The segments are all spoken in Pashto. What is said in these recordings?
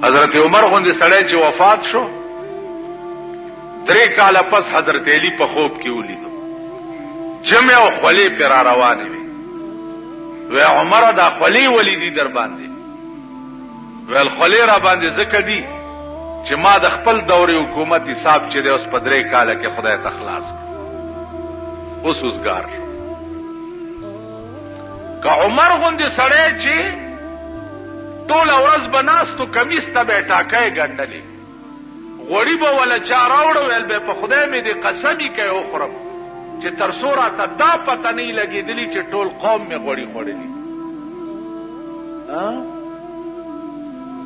حضرت عمر غوندې سړی چې وفات شو 3 کاله پس حضرت علی په خوب کې ولیدو جمع او خولې پر روانې وي وی عمر دا خولې ولیدي در باندې ویل خولې را باندې ذکر دي چې ما د خپل دور حکومت حساب چې د اوس په 3 کاله کې خدای ته خلاص اوس وزګار شو که عمر غوندې سړی چې ټول ورځ بناستو کمیس ته به ټاکای ګڼلې غوړي به ولا چا راوړو ویل به په خدای مې دې قسمي کوي وخورم چې تر څو راته دا پته نه لګېدلي چې ټول قوم مې غوړي خوړلي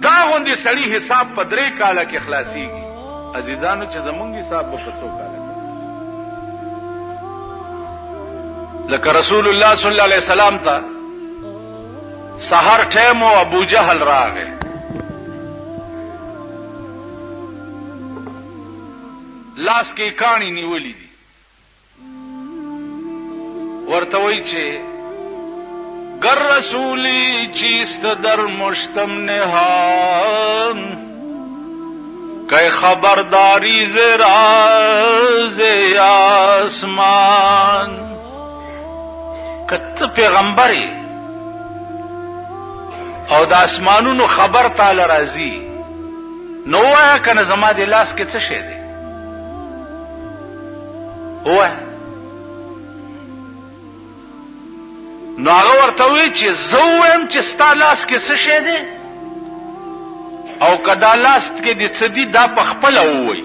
دا غوندې سړي حساب په 3 کاله کې خلاصيږي عزیزانو چې زمونږ حساب به په 100 کاله کې لکه رسول الله صلی الله علیه وسلم ته سحر ټیم او ابو جهل راغی لاس کې کانی نیولې دي ورته وایي چې گر رسولی چیست در مشتم نهان که خبرداری ز راز آسمان کته پیغمبري او د اسمانونو خبر تعالی راځي نو وایا کنه زما د لاس کې څه شی دی وای نو هغه ورته وی چې زویم چې ستا لاس کې څه شی دی او کدا لاس کې د څه دی دا په خپل وای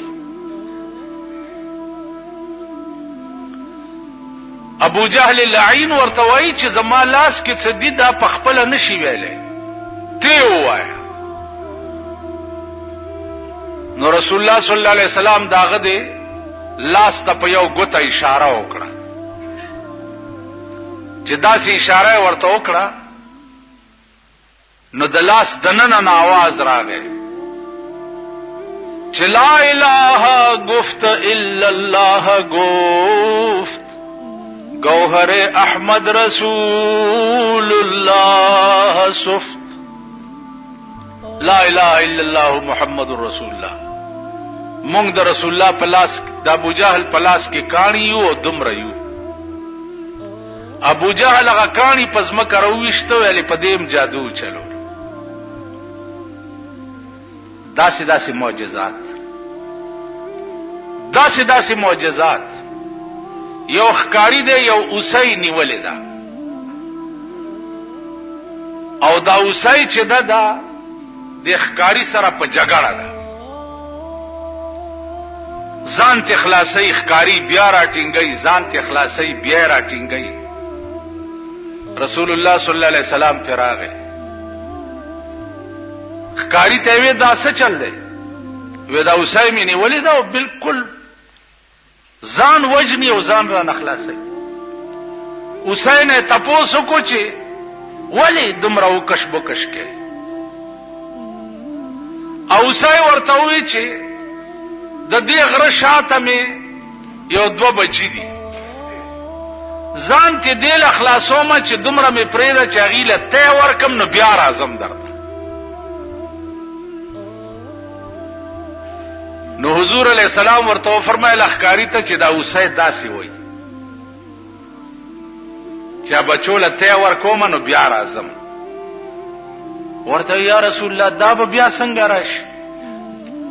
ابو جهل لعین ورته وی چې زما لاس کې څه دی دا په خپل نشي ویلې تی وای نو رسول الله صلی الله علیه وسلم داغه دی لاس ته په یو ګوته اشاره وکړه چې داسې اشاره ورته وکړه نو د لاس دننه आवाज راغی چې لا اله گفت الا الله گفت گوهر احمد رسول الله صفت لا اله الا الله محمد رسول الله مونږ د رسول الله په لاس د ابو جهل په لاس کې کانی یو دومره یو ابو جهل هغه کانی پس مکه راوښته ویلې په دیم جادو چلو داسې معجزات داسې معجزات یو ښکاری دی یو اوسۍ نیولې ده او دا اوسۍ چې ده د ښکاری سره په جګړه ده ځان ته خلاصي ښکاری بیا راټینګي ځان ته خلاصي بیا راټینګي رسول الله صلی الله علیه وسلم پر راغی ښکاری ته وی دا څه چل دی وی دا اوسای مې نیولې دا بالکل ځان وجنی او ځان را نخلاصي اوسای نه تاسو کو چې ولی دومره وکش بکش کې او اوسای ورته وی چې د دې غره شاته مې یو 2 بچی دي ځان ته دل اخلاصوم چې دومره مې پرېده چې غیله ته ورکم نو بیا راځم درته نو حضور علیہ السلام ورته فرمایل اخکاری ته چې دا اوسه داسي وای چې بچوله ته ورکوم نو بیا راځم ورته یا رسول الله دا به بیا څنګه راشي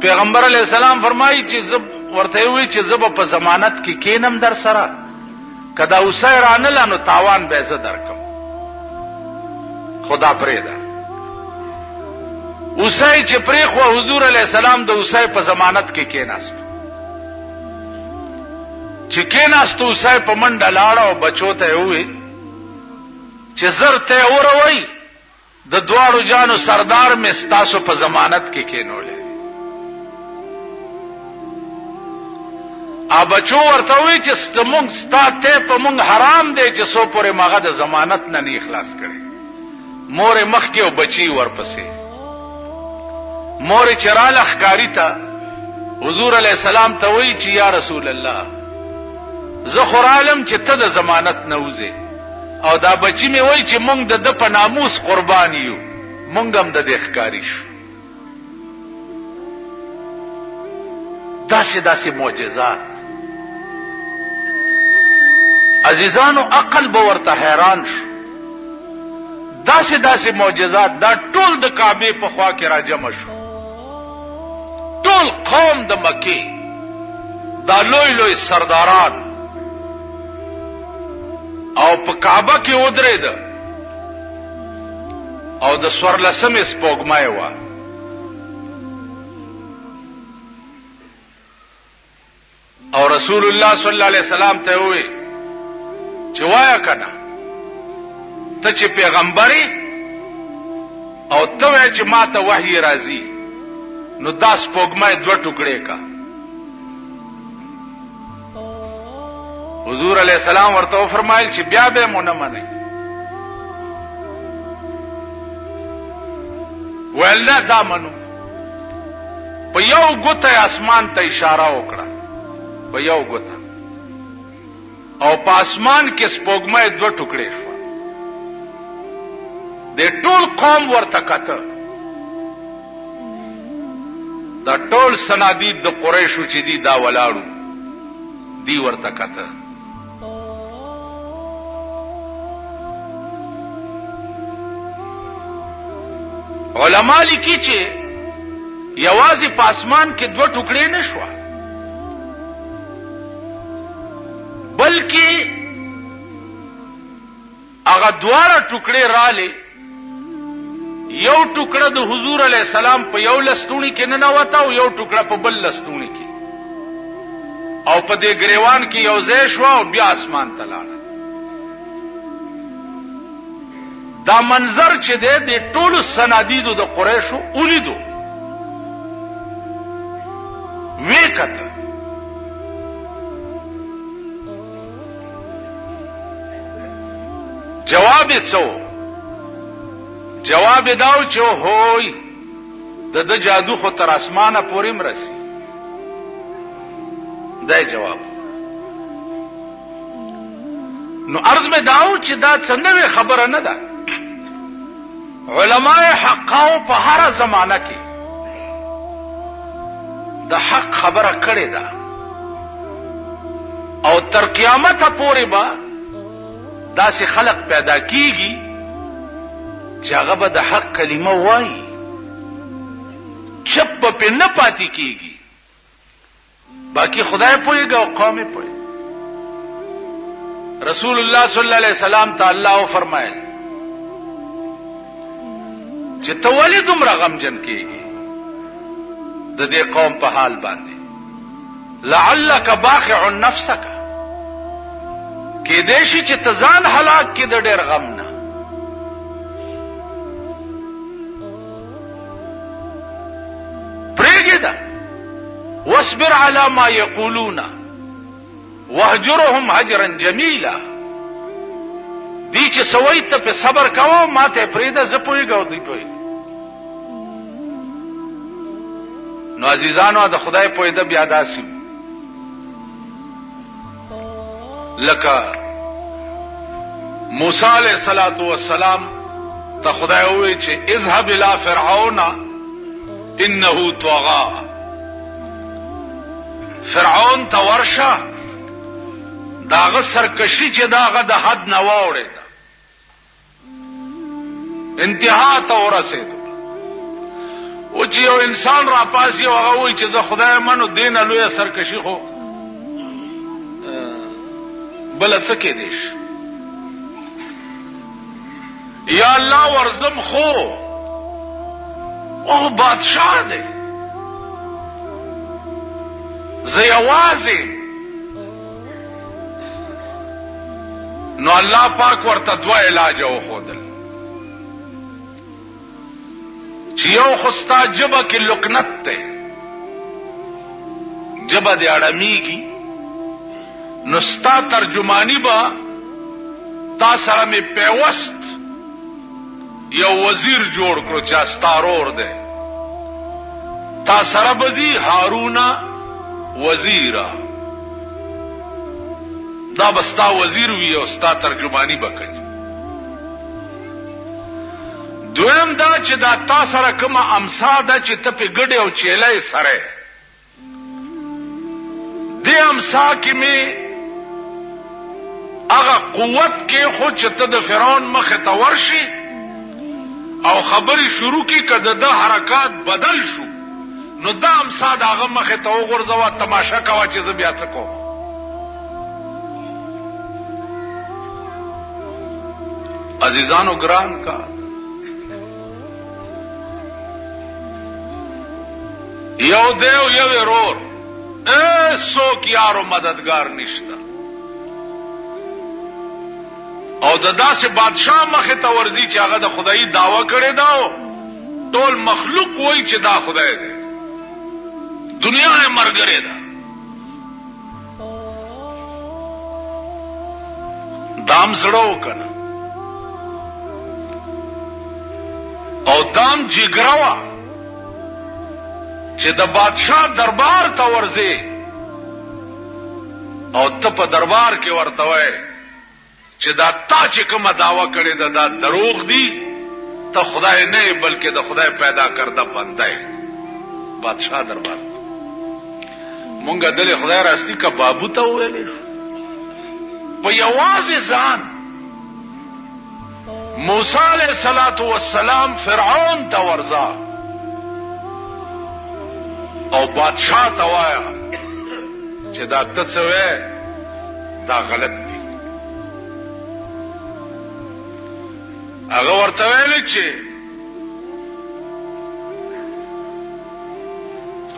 پیغمبر علیہ السلام فرمایي چې زب ورته وی چې زب په ضمانت کې کینم در سره کدا اوسه رانه نو تاوان به زه درکم خدا پرېدا اوسه چې پرې خو حضور علیہ السلام د اوسه په ضمانت کې کېناست چې کېناست اوسه په منډه لاړ او بچو ته وی چې زر ته اوروي د دواړو جانو سردار مې ستاسو په ضمانت کې کېنولې ا بچو ورته وی چې ستمونږ ستاته په مونږ حرام دی چې سو پورې ماغه د ضمانت نه اخلاص کړي مور مخ کې او بچي ورپسې مور چرال اخکاری تا حضور علیہ السلام ته وی چې یا رسول الله زه خورالم چې ته د ضمانت نه وځې او دا بچی می وای چې مونږ د په ناموس قربان یو مونږ هم د اخکاری شو داسې معجزات. عزیزانو عقل به ورته حیران شو. داسې معجزات دا ټول د کعبه په خوا کې راجمع شو. ټول قوم د مکې دا لوی سرداران او په کعبه کې ودرېد او د 14 سپوږمۍ وه. او رسول الله صلی الله علیه وسلم ته وی چې وایا کنه ته چې پیغمبري او ته وای چې ما ته وحی راځي نو دا سپوږمۍ 2 ټوکړې کا. حضور علیہ السلام ورته فرمایل چې بیا به مونږ نه منئ. ولله دا منو. په یو ګوته اسمان ته اشاره وکړه، په یو ګوته، او په اسمان کې سپوږمۍ 2 ټوکړې شو. د ټول قوم ورته کته. دا ټول سنادید د قریشو چې دي دا ولاړو دی ورته کته. علماء لیکي چې یوازې په اسمان کې 2 ټوکړې نشوه، بلکې هغه دواړه ټوکړې رااله. یو ټوکړه د حضور علیه السلام په یو لستوڼي کې نه نوته او یو ټوکړه په بل لستوڼي کې، او په دې ګریوان کې یو ځای شو او بیا اسمان ته لاړه. دا منظر چې دی د ټولو سنادیدو د قریشو ولیدو، وی کته. جواب یې څو؟ جواب یې داو چې هوی د جادو خو تر اسمانه پورې مرسي. دا جواب. نو عرض میں داو چې دا څنګه خبره نه ده. علماء حقاو په هر زمانہ کې د حق خبره کړې ده او تر قیامت پورې به داسې خلق پیدا کیږي چې هغه به د حق کلمه وایي، چپ په نه پاتې کیږي. باقی خدای پوهیږي او قوم یې پوهیږي. رسول الله صلی الله علیه وسلم ته الله فرمایل چې ته ولې دومره غمجن کیږي د دې قوم په حال باندې؟ لعلک باخع نفسک، کې دې شي چې ته ځان هلاک کې د ډېر غم نه. پرېږده واصبر على ما يقولون واهجرهم هجرا جميلا. دی چې سوي ته په صبر کوو، ما ته پرېږده، زه پوهېږم دوی پوهېږي. نو عزیزانو د خدای پوهېده بیا داسې لکه موسی علیہ الصلوۃ والسلام ته خدای وویل چې اذهب الى فرعون انه طغى. فرعون ته ورشه، داغه سرکشي چې داغه د حد نه واوړې ده، انتها ته ورسېدو. او چې یو انسان را پاسي او هغه وایي چې زه خدای منو، دین لوی سرکشي خو بل څه کې دیش. یا الله ورزم خو او بادشاہ دی، زه یوازې. نو الله پاک ورته 2 علاج وښودل چې یو خو ستا جبه کې لکنت دی، جبه دې اړمیږي، نو ستا ترجمانی با تا سره می پیوست یو وزیر جوړ کړو چې ستارور دی، تا سره بدی هارون وزیرا، دا بستا وزیر وی او ستا ترجمانی بکړي. دویم دا چې دا تا سره کومه امسا ده چې ته په ګډه او چیلې سره دې امسا کې می هغه قوت کې خو چې ته د فرعون مخه ته ورشي او خبري شروع کی کده د حرکات بدل شو نو دا امسا د هغه مخه ته وګرځوا تماشا کوا چې زه بیا څه کوم. عزیزانو ګران کا یو دیو یو ورور څوک یارو مددگار نشته او د داسې بادشاہ مخه ته ورځي چې هغه د خدای داوا کړي دا ټول مخلوق وایي چې دا خدای دی دنیا یې مرګره ده دام سړو کنه او دام جګراوه چې د بادشاہ دربار ته ورځي او ته په دربار کې ورته وای چې دا تا چې کومه داوا کړې ده دا دروغ دي ته خدای نه بلکې د خدای پیدا کرده بنده یې. بادشاہ دربار مونږه دلې خدای راستی کا بابو ته ویلې په یوازې ځان موسی علیہ الصلوۃ والسلام فرعون ته ورځا او بادشاہ ته وایا چې دا ته څه وې دا غلط دي. هغه ورته ویل چې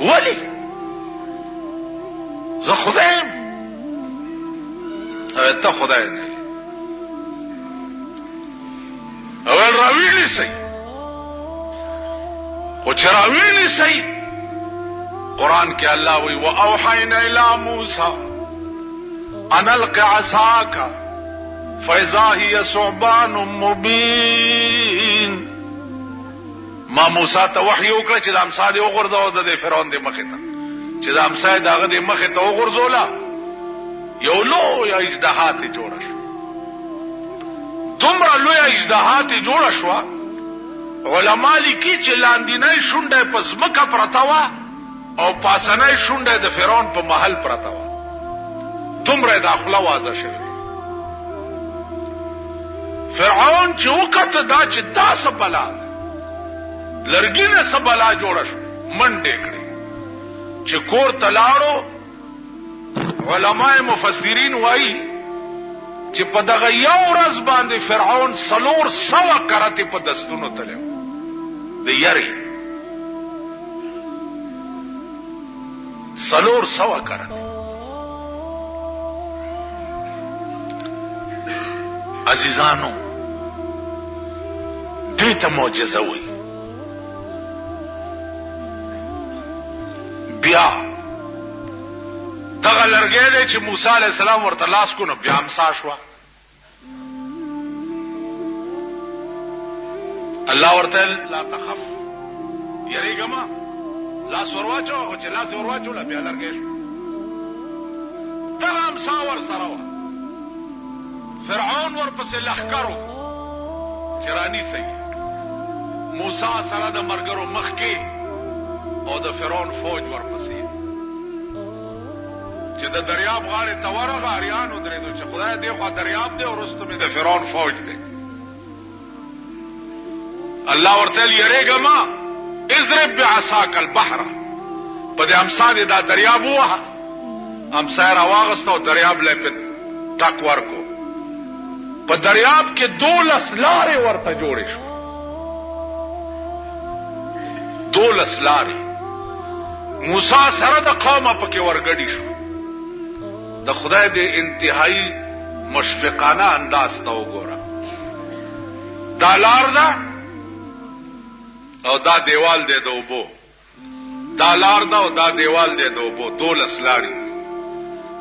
ولی زه خدایم ته خدای نه اول راویلی سي خو چې راویلی سي قرآن کې الله وی واوحینا الی موسی ان الق عصاک فاذا هي ثعبان مبین. ما موسی ته وحی وکړه چې د امسا دی وګرځاو د فرعون دی مخه ته چې د امسا دغه دی مخه ته وګرځولا یو لوی اجدهات جوړه شو. دومره لوی اجدهات جوړه شو علما لیکي چې لاندینۍ شونډه په ځمکه پرته وه او پاسنۍ شونډه د فرعون په محل پرته وه. دومره داخله واضح شوه. فرعون چې وکړه دا چې دا څه بلا لرګینه څه بلا جوړه شو منډې کړې چې کور ته لاړو. علماء مفسرین وایي چې په دغه یو ورځ باندې فرعون 400 کرته په دستونو تلو د یری 400 کرته. عزیزانو دې ته معجزه وي. بیا دغه لرګی دی چې موسی علیہ السلام ورته لاس کو نو بیا امسا شو. الله ورته لا تخف یریګما لاس ورواچو او چې لاس ورواچو لا بیا لرګی شو. دغه امسا ور سره و. فرعون ورپسې لښکرو چې رانیسي موسی سره د مرګرو مخ کې او د فرعون فوج ورپسې چې د دریاب غاړې ته ورغه اریانو درېدو چې خدای دې خوا دریاب دی او وروسته مې د فرعون فوج دی. الله ورته یریږه ما اضرب بعصاک البحر په دې امسا دې دا دریاب ووهه. امسا راواغسته او دریاب له په ټک ورکو. په دریاب کې 12 لارې ورته جوړې شو. 12 لارې موسی سره د قومه پکې ورګډي شو. د خدای د انتهایی مشفقانه انداز ته وګوره. دا لار ده او دا دیوال دی د اوبو. دا لار ده او دا دیوال دی د اوبو. 12 لارې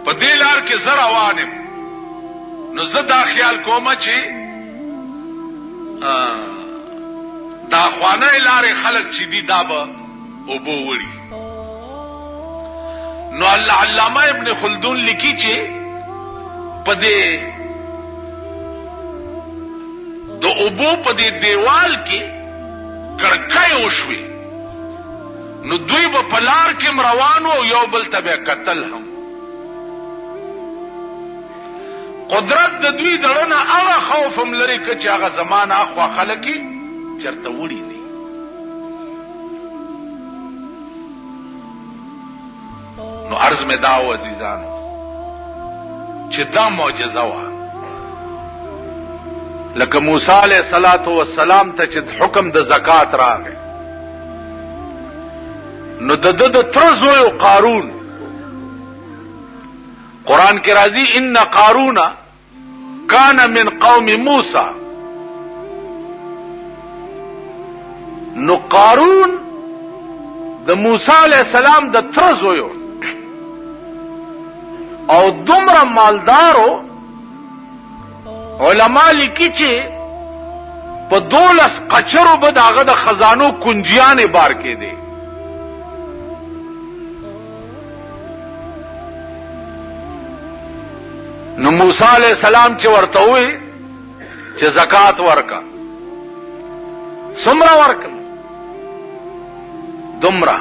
په دې لار کې زه روانم. نو زه دا خیال کوم چې دا خوانه لارې خلق چې دي دا به اوبو وړي. نو علامه ابن خلدون لیکي چې په دې د اوبو په دې دیوال کې کړکۍ وشوي نو دوی به په لار کې روانو او یو بل ته به قتل هم قدرت د دوی دړنه هغه خوف هم لري چې هغه زمانه اخوا خلکی چرته وړي دي. نو عرض می داو عزیزانو چې دا معجزه وه لکه موسی علیہ الصلوۃ والسلام ته چې حکم د زکات راغی نو د تر زوی قارون قرآن کې راځي ان قارون کان من قوم موسی. نو قارون د موسی علیہ السلام د تر زوی او دومره مالدارو علما لیکي چې په 12 قچرو به داغه د خزانو کنجیانې بار کې دي. نو موسی علیہ السلام چې ورته وې چې زکات ورکا څومره ورکړه دومره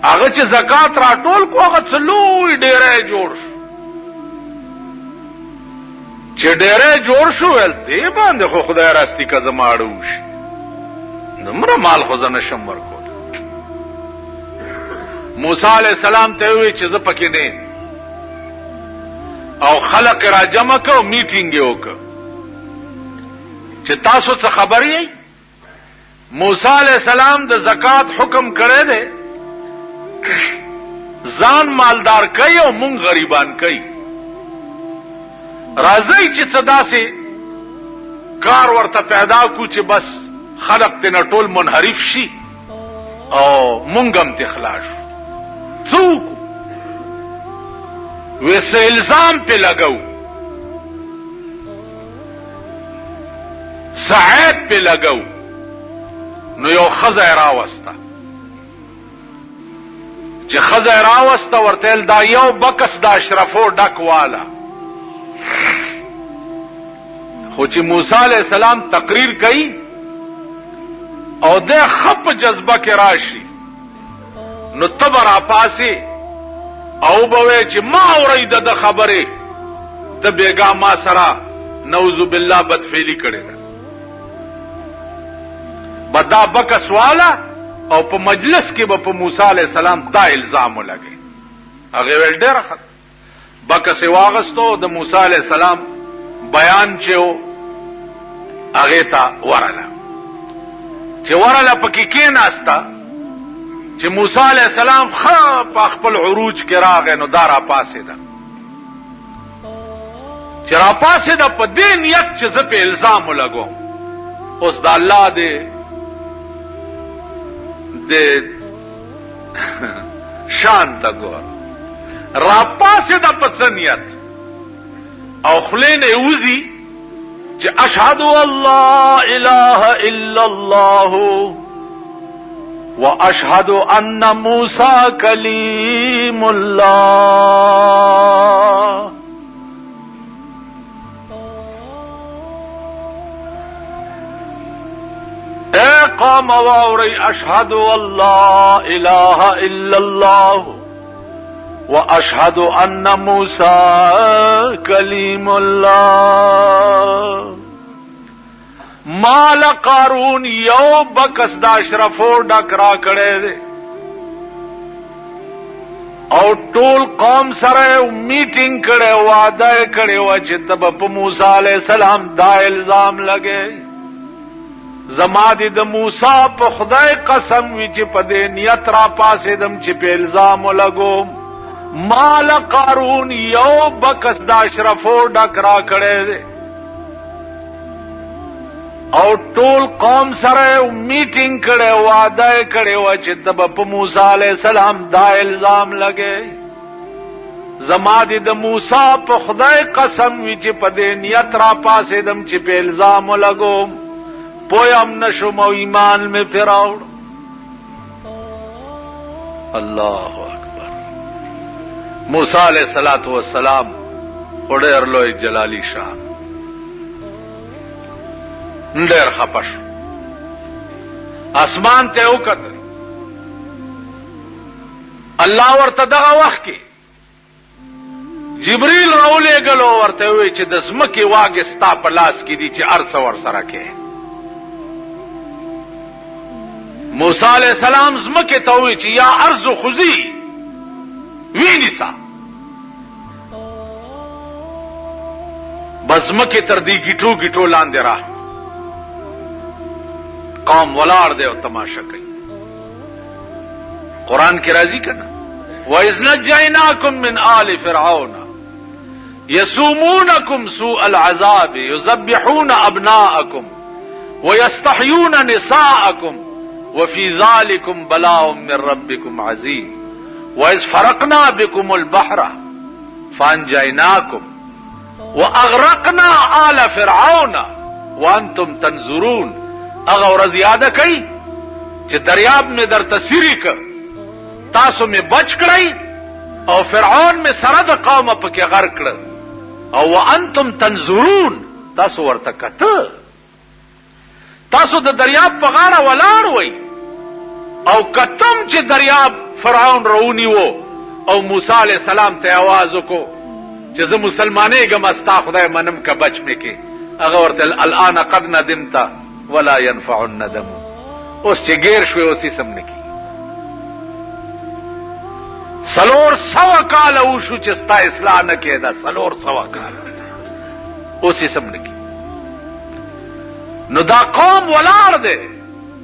هغه چې زکات راټول کو هغه څلوي ډېرې جوړ شو چې ډېرې جوړ شو ول دې باندې خو خدای راستي کا زماړو شي دومره مال خو زنه شم ورکول. موسی علیہ السلام ته وی چې زه پکې نه او خلق را جمع کو میټینګ یو کو چې تاسو څه خبر یې موسی علیہ السلام د زکات حکم کړی دی ځان مالدار کوي او مونږ غریبان کوي راځي چې صدا سي کار ورته پیدا کو چې بس خلق ته ټول منحرف شي او مونږ هم تخلاص څوک ویسے الزام پہ لگو سعید پہ لگو نو یو خزه راوستا چې خزه راوستا ورتل دا یو بکس دا اشرفو ډک والا خو چې موسی علیہ السلام تقریر کړي او د خپ جذبه کې راشي نو تبر اپاسي او بوي چې ما اورید د خبره د بیګا ما سره نعوذ بالله بدفعلی کړي ده بدا بکس والا او په مجلس کې به په موسی علیہ السلام دا الزام ولګي هغه ول ډېر خط بکس واغستو د موسی علیہ السلام بیان چو هغه تا ورله چې ورله پکې کې ناستا چې موسی علیہ السلام په خپل عروج کې راغی نو دا را پاسې ده چې را پاسې ده په دې نیت چې زه په الزام ولګوم اوس د الله دې شان ته ګور را پاسې ده په څه نیت او خلې نه وځي چې اشهد الله اله الا الله واشهد ان موسی کلیم الله. اے قوم واوری اشهد الله اله الا الله واشهد ان موسی کلیم الله. مال قارون یو بکس دا اشرفو ډک را کړی دی او ټول قوم سره میټینګ کړي وعده کړي و چې تب په موسی علیہ السلام دا الزام لګي زما دې د موسی په خدای قسم وی چې په دې نیت را پاسې دم چې په الزام لګوم مال قارون یو بکس دا اشرفو ډک را کړی دی او ټول قوم سره میټینګ کړي وعده کړي و چې تب په موسی علیہ السلام دا الزام لګي زما دې د موسی په خدای قسم وی چې په دې نیت را پاسې دم چې په الزام لګوم پویم نشم او ایمان میں پھراوڑ. اللہ اکبر. موسی علیہ الصلوۃ والسلام وړر لوی جلالی شان ډېر خپش اسمان ته وکړ الله ورته دغه وخت کې جبريل راولېږلو ورته وی چې د ځمکې واګې ستا په لاس کې دي چې هر څه ورسره کې. موسی علیہ السلام ځمکې ته وی چې یا ارض خذي وینیسا، بس ځمکې تر دې ګیټو ګیټو لاندې را قوم ولاړ دی او تماشا کوي. قرآن کې راځي کنه وَإِذْ نَجَّيْنَاكُمْ مِنْ آلِ فِرْعَوْنَ يَسُومُونَكُمْ سُوءَ الْعَذَابِ يُذَبِّحُونَ أَبْنَاءَكُمْ وَيَسْتَحْيُونَ نِسَاءَكُمْ وَفِي ذَلِكُمْ بَلَاءٌ مِّن رَّبِّكُمْ عَظِيمٌ وَإِذْ فَرَقْنَا بِكُمُ الْبَحْرَ فَأَنجَيْنَاكُمْ وَأَغْرَقْنَا آلَ فِرْعَوْنَ وَأَنْتُمْ تَنظُرُونَ. هغه ورځ یاد کړئ چې دریاب می درته سیری کړ، تاسو می بچ کړئ او فرعون می سره د قومه پکې غرق کړ او وانتم تنظرون، تاسو ورته کته، تاسو د دریاب په غاړه ولاړ وئ او کتم چې دریاب فرعون رونی وو او موسی علیہ السلام ته आवाज وکړو چې زه مسلمانېږم استا خدای منم که بچ مې کې. هغه ورته الان قد ندمت ولا ينفع الندم، اوس چې غیر شوي اوسې سم نکی. 400 کال وشو چې ستا اصلاح نه کېده، 400 کال اوسې سم نکی. نو دا قوم ولاړ دی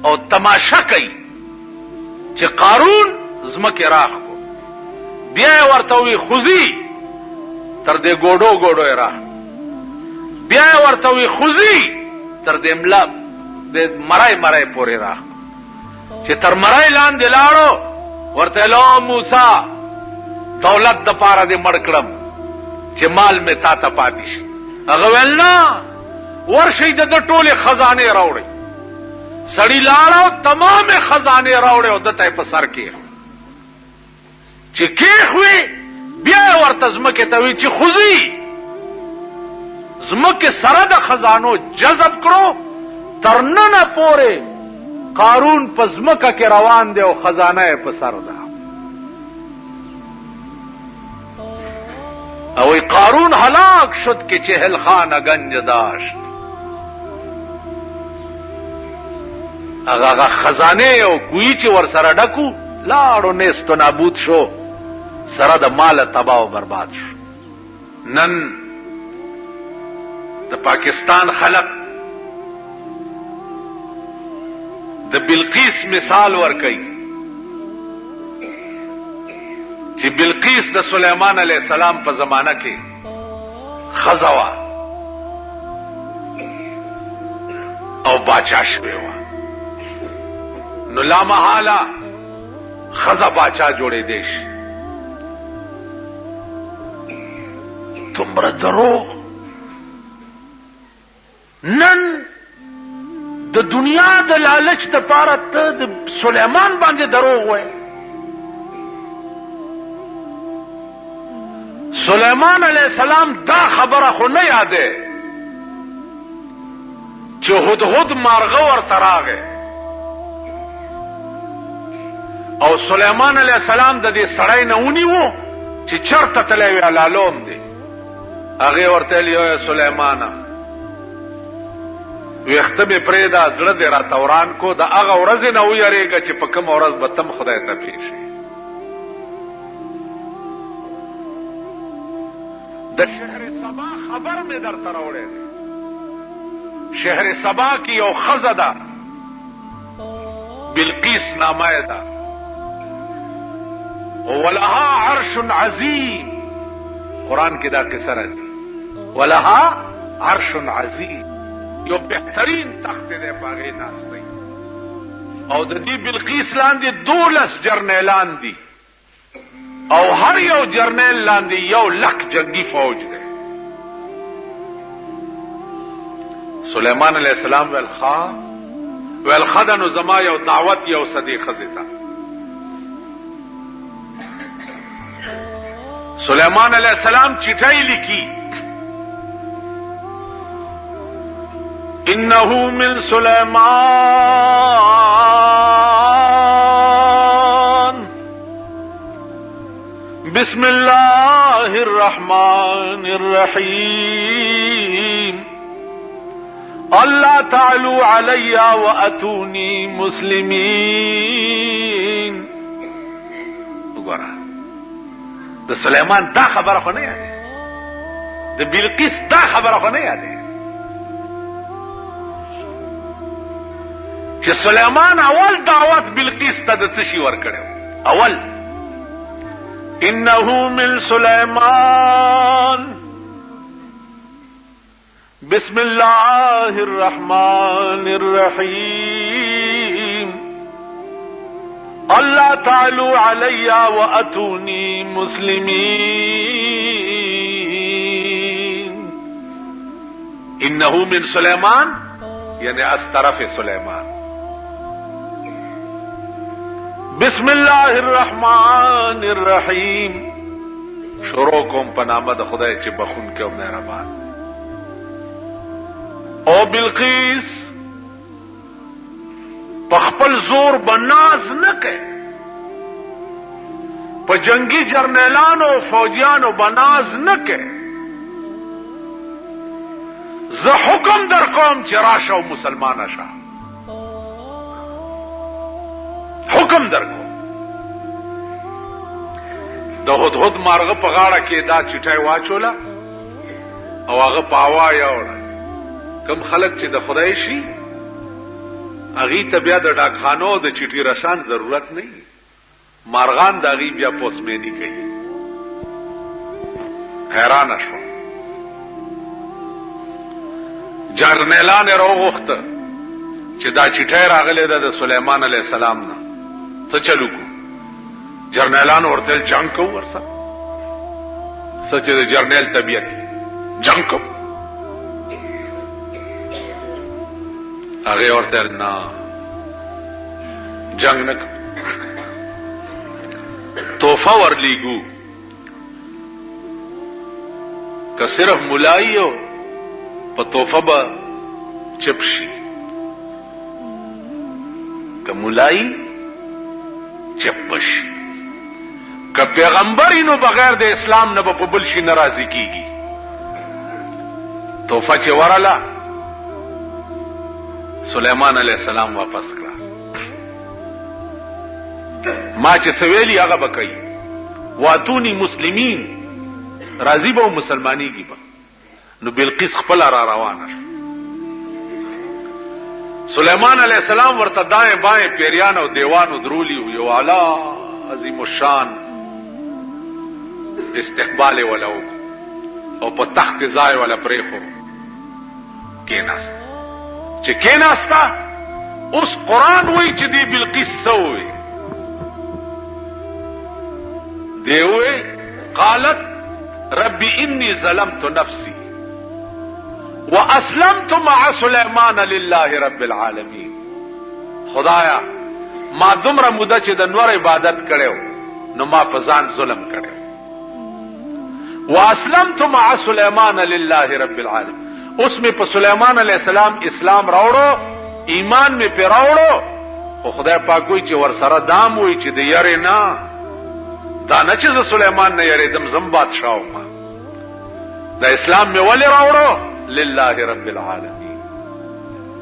او تماشا کوي چې قارون ځمکې راخ کو، بیا ورته وی خوځي تر دې ګوډو ګوډو یې راخ، بیا ورته وی خوځي تر دې ملا د مرای مرای پورې راخ، چې تر مرای لاندې لاړو ورته لو موسی دولت د پاره دې مړ کړم چې مال می تا ته پاتې شي. هغه ویل نه، ورشي د ټوله خزانه راوړي. سړی لاړو تمام خزانه راوړي او دته په سر کې چې کېخوي، بیا ورته ځمکې ته وی چې خوځي، ځمکې سره د خزانو جذب کړو، تر ننه پورې قارون په ځمکه کې روان دی او خزانه یې په سر ده. او قارون هلاک شد که چهل خانه گنج داشت. هغه خزانه او کوی چې ور سره ډکو لاړو نیست و نابود شو، سره د مال تباہ او برباد شو. نن د پاکستان خلق د بلقیس مثال ورکړي چې بلقیس د سليمان عليه السلام په زمانہ کې خزوا او باچا شوی و. نو لا محاله خزا باچا جوړې دیش. تمره دروغ نن د دنیا د لالچ د پاره ته د سليمان باندې دروغ وای. سليمان علیہ السلام دا خبره خو نه یاده چې هدهد مارغه ورته راغی او سليمان علیہ السلام د دې سړی نه ونیو چې چرته تللی وی لالوم دی. هغه ورته ویل سليمان ویخته می پرېدا زړه دې را توران کو، د هغه ورځ نه ویریږه چې په کوم ورځ به تم خدای ته پیښې. د شهر سبا خبر می درته راوړی دی. شهر سبا کی یو ښځه ده بلقیس نامه ده، ولها عرش عظیم. قرآن کې دا قصه راځي، ولها عرش عظیم، یو بهترین تخت دی پاغې ناست دی او د دې بلقیس لاندې 12 جرنیلان دي او هر یو جرنیل لاندې 1,00,000 جنگی فوج دی. سليمان علیہ السلام ویل خدنو زما یو دعوت یو صدی خزیتا. سليمان علیہ السلام چټای لیکي انه من سليمان بسم الله الله الرحمن الرحيم الله تعالوا علی واتونی مسلمین. وګوره د سليمان دا خبره خو نه یادې، د بلقیس دا خبره خو نه یادې چې سليمان اول دعوت بلقیس ته د څه شي ورکړو. اول انه من سليمان بسم الله الرحمن الرحيم الله تعالوا علی واتونی مسلمین. انه من سليمان یعنی از طرف سليمان. بسم الله الرحمن الرحیم شروع کوم په نامه د خدای چې بخون کې او مهربان. او بلقیس په خپل زور بناز نه کوي، په جنگي جرنیلانو او فوجیانو بناز نه کوي. زه حکم در کوم چې راشه او مسلمان شه، حکم در کوم. د هدهد مارغه په غاړه کې دا چټای واچوله او هغه په هوا یوړه. کم خلق چې د خدای شي اغي ته بیا د ډاکخانو د چټي رسان ضرورت نه، مارغان د اغي بیا پوسمنی کوي. حیران شو. جرنیلان راغوخته چې دا چټای راغله د سليمان عليه السلام نه، څه چلو کو؟ جرنیلان ورته جنگ کو ورسره، سچ د جرنیل طبيعت جنگ کو. هغه ورته نه جنگ نه، توفه ورلیگو که صرف ملایو په توفه به چپشي، که ملای چپشي، که پیغمبرینو بغیر د اسلام نه په بل شي ناراضي کیږي. توفه چې ورلا سليمان عليه السلام واپس کړه. ما چې سویلی هغه بکای واتونی مسلمین، راضی به مسلمانیږي به. نو بلقیس خپل را روانه شو. سليمان عليه السلام ورته دائیں بائیں پیریان او دیوانو درولی یو اعلی عظیم الشان استقبال ولو او په تخت ځای ولا پریخو کیناست. چې کیناستا اوس قرآن وای چې دی بلقیس سووي دی وای قالت رب انی ظلمت نفسی واسلمت مع سليمان لله رب العالمین. خدایا ما دومره موده چې د نور عبادت کړو نو ما په ځان ظلم کړو. واسلمت مع سليمان لله رب العالمین. اس میں په سليمان علیہ السلام اسلام راوړو، ایمان میں پی راوړو. او خدای پاک وی چې ور سره دام وی چې د یری نه دا نه چې د سليمان نه یری دم زم بادشاہ ما د اسلام میں ولی راوړو لله رب العالمین،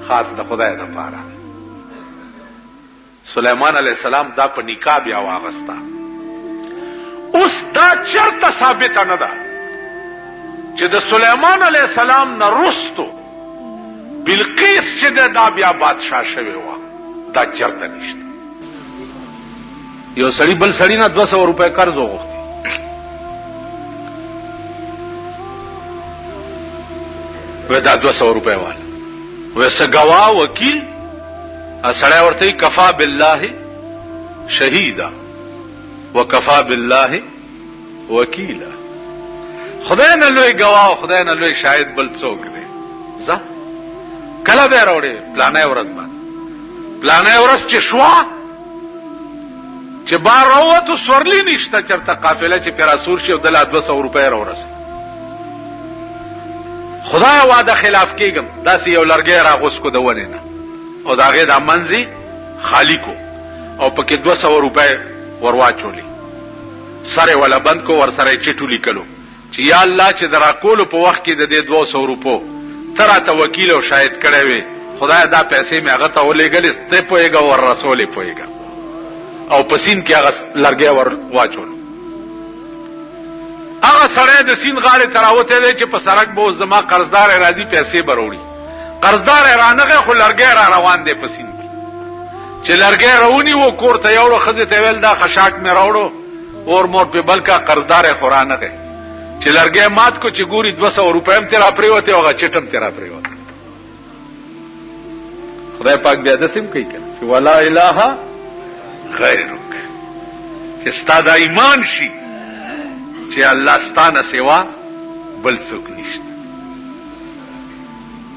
خاص د خدای لپاره. سليمان علیہ السلام دا په نکاح بیا واغستا. اوس دا چرته ثابت نه ده چې د سليمان عليه السلام نه رستو بلقیس چې دا بیا بادشاہ شوی و، دا چرته نشته. یو سړی بل سړی نه 200 روپے قرض وغوښتي، و دا 200 روپے والا ویسه گواه وکیل سړی ورته کفا بالله شهیدا وکفا بالله وکیلا. خدای نه لوی گواه، خدای نه لوی شاهد بل څوک دی. ځه کله به راوړې پلانې ورځ باندې، پلانې ورځ چې شوا چې بار راوته سورلی نشته چرته قافله چې پر اسور شي او دلا 200 روپے راورسي. خدای وعده خلاف کېږم داسې یو لرګي راغوس کو دونه نه او داغه د منځي خالی کو او پکې 200 روپے ورواچولې. سره ولا بند کو ور سره چټو لیکلو چې یا الله چې درا کول په وخت کې د دې 200 روپو ترا ته وکیل او شاهد کړي وي خدای دا پیسې مې هغه ته ولېګل ست پويګا ور رسول پويګا او پسین کې هغه لرګي ور واچول هغه سره د سین غاړه تراوته دی چې په سړک بو زما قرضدار راځي پیسې بروړي قرضدار رانغه خو لرګي را روان دی پسین کې چې لرګي راونی وو کور ته یوړو خزه ته ویل دا خشاک مې راوړو اور مور په بلکا قرضدار خورانه دی چې لرګي مات کو چې ګوري 200 روپے هم تیرا پریوته هغه چټم تیرا پریوته خدای پاک بیا د سیم کوي کنه چې ولا اله غیرک چې ستاسو ایمان شي چې الله ستانه سوا بل څوک نشته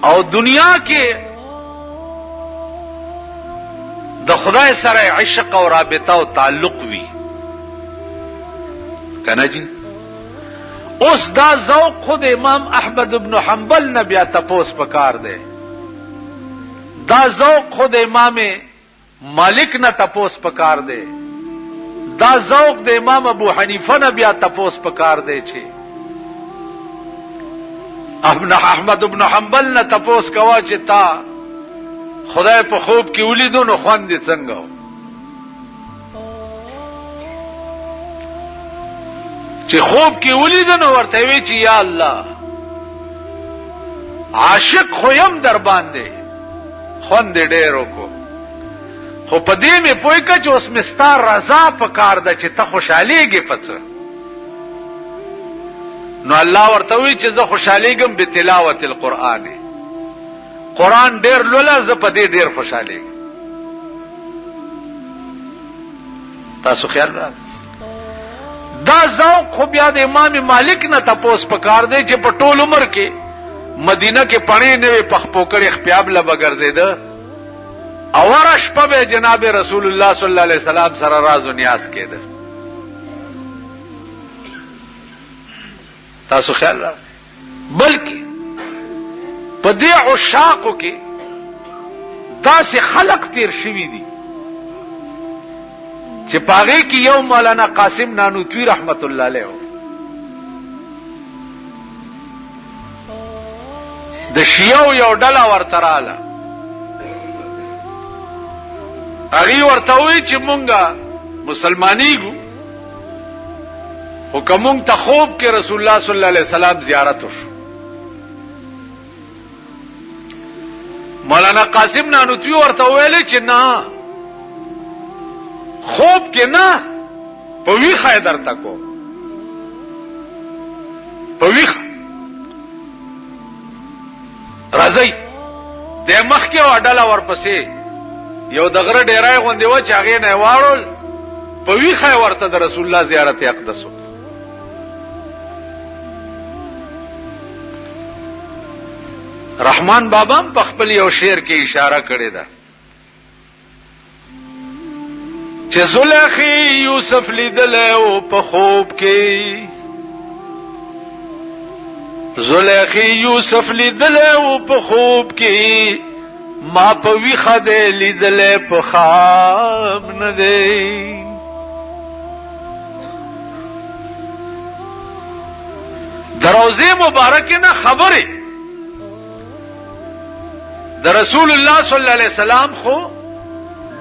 او دنیا کې د خدای سره عشق او رابطه او تعلق وي کنه جی اوس دا ذوق خود امام احمد ابن حنبل نه بیا تپوس پکار دی دا ذوق خود امام مالک نه تپوس پکار دی دا ذوق د امام ابو حنیفه نه بیا تپوس پکار دی چې احمد ابن حنبل نه تپوس کوا چې تا خدای په خوب کې ولیدو نو خوان دي څنګه چې خوب کې ولیدو نو ورته وی چې یا الله عاشق خویم در باندې خوان دې ډېرو کو خو په دې مې پوي کا چې اوس مستار رضا پکار ده چې ته خوشاليږي پڅ نو الله ورته وی چې زه خوشاليږم به تلاوت القرآن قرآن ډېر لولا زه په دې ډېر خوشاليږم تاسو خیال را دا ذوق خو بیا د امام مالک نه تپوس پکار دی چې په ټول عمر کې مدینه کې پړې نه پخ پوکړې خپیاب لا بغرزیده اورش په جناب رسول الله صلی الله علیه وسلم سره راز و نیاز کېده تاسو خیال را بلکې په دې عشاقو کې داسې خلق تیر شوي دي چې پاغه کې یو مولانا قاسم نانوتوی رحمت الله علیه د شیعو یو ډله ورتراله هغه ورته وی چې مونږه مسلمانېګو حکمون ته خوب کې رسول الله صلی الله علیه وسلم زیارت وشو مولانا قاسم نانوتوی ورته ویل چې نه خوب کې نه په ویخه درته کو په ویخه راځي د مخ کې وډاله ورپسې یو دغره ډیرای غوندې و چې هغه نه واړول په ویخه ورته د رسول الله زیارت اقدس رحمان بابا په خپل یو شعر کې اشاره کړې ده چې زلیخی یوسف لیدل او په خوب کې زلیخی یوسف لیدل او په خوب کې ما په ویخه دې لیدل په خواب نه دی دروازه مبارکه نه خبره د رسول الله صلی الله علیه وسلم خو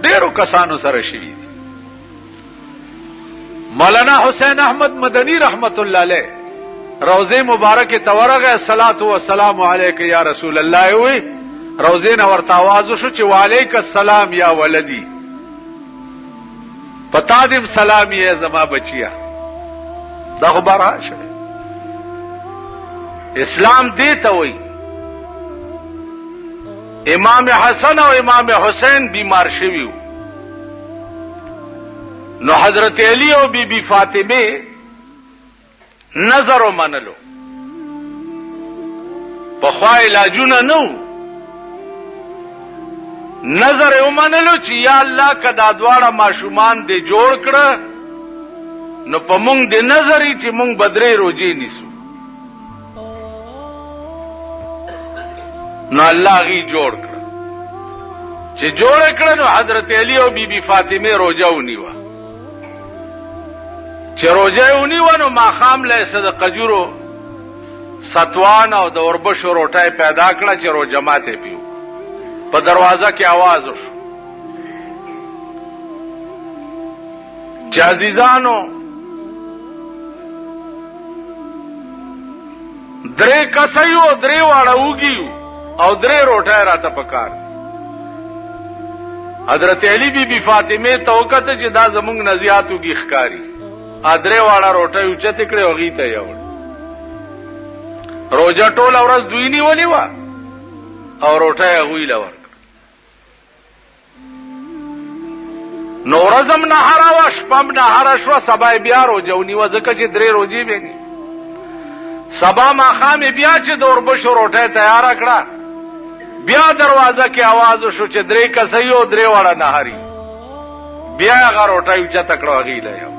ډیرو کسانو سره شوی مولانا حسین احمد مدنی رحمت الله علیه روضه مبارکه تورغه الصلاه والسلام علیک یا رسول الله وی روضه نه ورته आवाज وشو چې وعلیک السلام یا ولدی پتا دې سلام یې زما بچیا دا خبره شه اسلام دې ته وی امام حسن او امام حسین بیمار شویو نو حضرت علی او بی بی فاطمه نظر ومنلو په خوا علاجونه نو نظر ومنلو چې یا الله کدا دواړه ماشومان دې جوړ کړه نو په مونږ دې نظرې چې مونږ بدرې روزي نیسو نو الله غي جوړ کړ چې جوړ کړ نو حضرت علی او بی بی فاطمه روزه ونیوا چې روزه ونیو نو ماښام له څه د قجورو ستوان او د اوربشو روټۍ پیدا کړه چې روزه ماته پیو. په دروازه کې आवाज وشو چې عزیزانو درې کسیو درې واړه وګیو او درې روټۍ راته پکار. حضرت علی بی بی فاطمه ته وکړه چې دا زمونږ نزیاتو کې ښکاری. ادرې واړه روټۍ اوچت کړې او غي ته یوړ. روزه ټول ورځ دوی نیولې و او روټۍ هغوی له ورکړه. نو ورځم نهاره وه شپه م نهاره شوه سبا یې بیا روزه ونیوه ځکه چې درې روزې به ني. سبا ماښام یې بیا چې د اوربشو روټۍ تیاره کړه بیا دروازه کې आवाज وشو چې درې کسۍ او درې واړه نهاري. بیا هغه روټۍ اوچته کړه هغې له یو.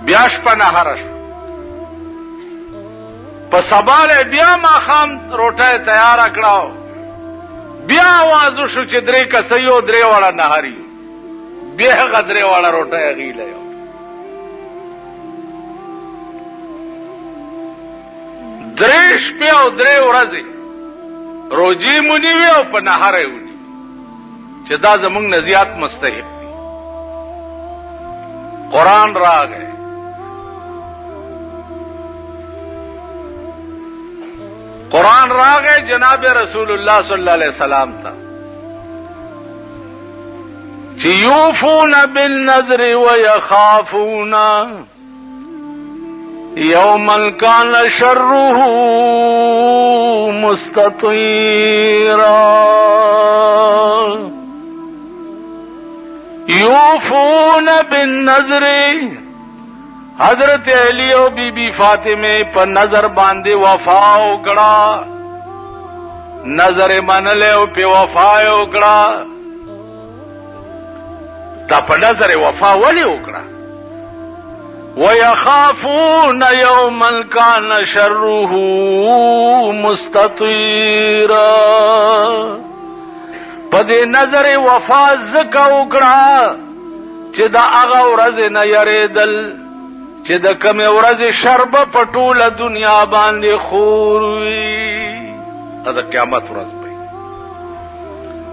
بیا شپه نهاره شو. په سبا له بیا ماښام روټۍ تیاره کړه بیا आवाज وشو چې درې کسۍ او درې واړه نهاري. بیا هغه درې واړه روټۍ هغې له یو. درې شپې او درې ورځې روزې مو نیوې او په نهاره یې ونیوې چې دا زمونږ نه زیات مستحق دي. قرآن راغی قرآن راغی جناب رسول الله صلی الله علیه وسلم ته چې یوفون بالنذر ويخافون یوما کان شره مستطیرا. یوفون بالنذر حضرت علی او بی بی فاطمه په نظر باندې وفا وکړه. نظر منله او په وفا وکړه. تا په نظر وفا ولې وکړه؟ وَيَخَافُونَ يَوْمًا كَانَ شَرُّهُ مُسْتَطِيرًا. پدې نظر وفا زکه وکړه چې دا هغه ورځ نه یریدل چې د کومې ورځې شر به په ټوله دنیا باندې خور وي. دا د قیامت ورځ به.